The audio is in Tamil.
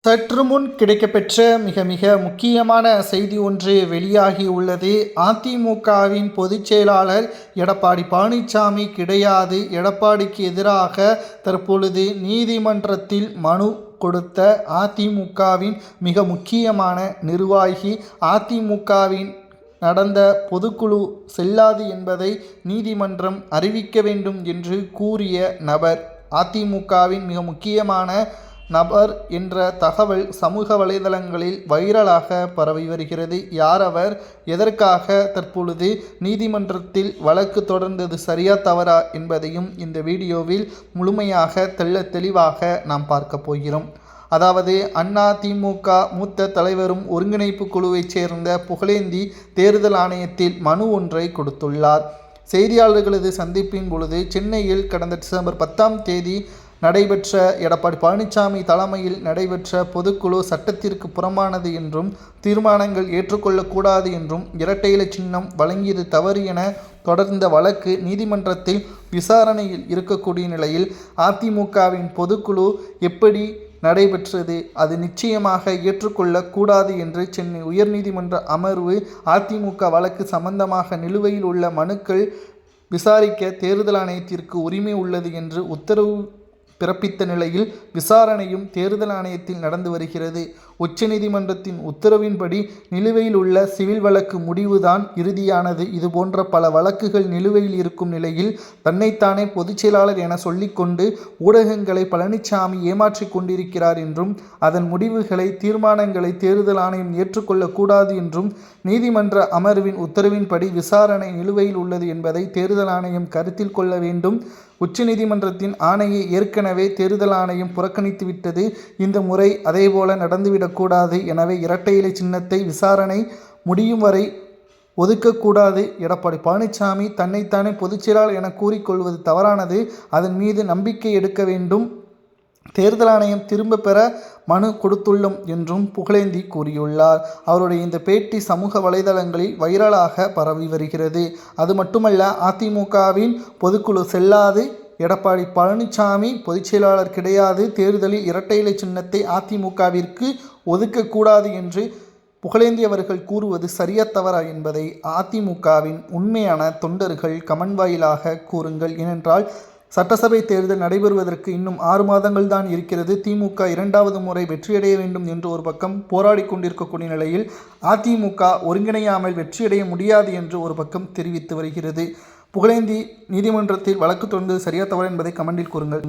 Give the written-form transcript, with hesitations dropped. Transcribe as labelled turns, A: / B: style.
A: சற்று முன் கிடைக்கப்பெற்ற மிக மிக முக்கியமான செய்தி ஒன்று வெளியாகி உள்ளது. அதிமுகவின் பொதுச் செயலாளர் எடப்பாடி பழனிசாமி கிடையாது. எடப்பாடிக்கு எதிராக தற்பொழுது நீதிமன்றத்தில் மனு கொடுத்த அதிமுகவின் மிக முக்கியமான நிர்வாகி, அதிமுகவின் நடந்த பொதுக்குழு செல்லாது என்பதை நீதிமன்றம் அறிவிக்க வேண்டும் என்று கூறிய நபர், அதிமுகவின் மிக முக்கியமான நபர் என்ற தகவல் சமூக வலைதளங்களில் வைரலாக பரவி வருகிறது. யார் அவர்? எதற்காக தற்பொழுது நீதிமன்றத்தில் வழக்கு தொடர்ந்தது சரியா தவறா என்பதையும் இந்த வீடியோவில் முழுமையாக தெளிவாக நாம் பார்க்க போகிறோம். அதாவது அதிமுக மூத்த தலைவரும் ஒருங்கிணைப்பு குழுவைச் சேர்ந்த புகழேந்தி தேர்தல் ஆணையத்தில் மனு ஒன்றை கொடுத்துள்ளார். செய்தியாளர்களது சந்திப்பின் பொழுது சென்னையில் கடந்த டிசம்பர் 10ஆம் தேதி நடைபெற்ற எடப்பாடி பழனிசாமி தலைமையில் நடைபெற்ற பொதுக்குழு சட்டத்திற்கு புறம்பானது என்றும் தீர்மானங்கள் ஏற்றுக்கொள்ளக்கூடாது என்றும் இரட்டை இலை சின்னம் வழங்கியது தவறு என தொடர்ந்த வழக்கு நீதிமன்றத்தில் விசாரணையில் இருக்கக்கூடிய நிலையில் அதிமுகவின் பொதுக்குழு எப்படி நடைபெற்றது, அது நிச்சயமாக ஏற்றுக்கொள்ளக்கூடாது என்று சென்னை உயர்நீதிமன்ற அமர்வு அதிமுக வழக்கு சம்பந்தமாக நிலுவையில் உள்ள மனுக்கள் விசாரிக்க தேர்தல் ஆணையத்திற்கு உரிமை உள்ளது என்று உத்தரவு பிறப்பித்த நிலையில் விசாரணையும் தேர்தல் ஆணையத்தில் நடந்து வருகிறது. உச்சநீதிமன்றத்தின் உத்தரவின்படி நிலுவையில் உள்ள சிவில் வழக்கு முடிவுதான் இறுதியானது. இதுபோன்ற பல வழக்குகள் நிலுவையில் இருக்கும் நிலையில் தன்னைத்தானே பொதுச் செயலாளர் என சொல்லிக்கொண்டு ஊடகங்களை பழனிசாமி ஏமாற்றிக் கொண்டிருக்கிறார் என்றும் அதன் முடிவுகளை தீர்மானங்களை தேர்தல் ஆணையம் ஏற்றுக்கொள்ளக்கூடாது என்றும் நீதிமன்ற அமர்வின் உத்தரவின்படி விசாரணை நிலுவையில் உள்ளது என்பதை தேர்தல் ஆணையம் கருத்தில் கொள்ள வேண்டும். உச்சநீதிமன்றத்தின் ஆணையை ஏற்கனவே தேர்தல் ஆணையம் புறக்கணித்துவிட்டது. இந்த முறை அதேபோல நடந்துவிடக்கூடாது. எனவே இரட்டை இலை சின்னத்தை விசாரணை முடியும் வரை ஒதுக்கக்கூடாது. எடப்பாடி பழனிசாமி தன்னைத்தானே பொதுச் செயலாளர் என கூறிக்கொள்வது தவறானது. அதன் மீது நம்பிக்கை எடுக்க வேண்டும். தேர்தல் ஆணையம் திரும்ப பெற மனு கொடுத்துள்ளோம் என்றும் புகழேந்தி கூறியுள்ளார். அவருடைய இந்த பேட்டி சமூக வலைதளங்களில் வைரலாக பரவி வருகிறது. அது மட்டுமல்ல, அதிமுகவின் பொதுக்குழு செல்லாது, எடப்பாடி பழனிசாமி பொதுச் செயலாளர் கிடையாது, தேர்தலில் இரட்டை இலை சின்னத்தை அதிமுகவிற்கு ஒதுக்கக்கூடாது என்று புகழேந்தி அவர்கள் கூறுவது சரியா தவறா என்பதை அதிமுகவின் உண்மையான தொண்டர்கள் கமெண்ட் வாயிலாக கூறுங்கள். ஏனென்றால் சட்டசபை தேர்தல் நடைபெறுவதற்கு இன்னும் 6 மாதங்கள் தான் இருக்கிறது. திமுக 2வது முறை வெற்றியடைய வேண்டும் என்று ஒரு பக்கம் போராடி கொண்டிருக்கக்கூடிய நிலையில் அதிமுக ஒருங்கிணையாமல் வெற்றியடைய முடியாது என்று ஒரு பக்கம் தெரிவித்து வருகிறது. புகழேந்தி நீதிமன்றத்தில் வழக்கு தொடர்ந்தது சரியா தவறா என்பதை கமெண்டில் கூறுங்கள்.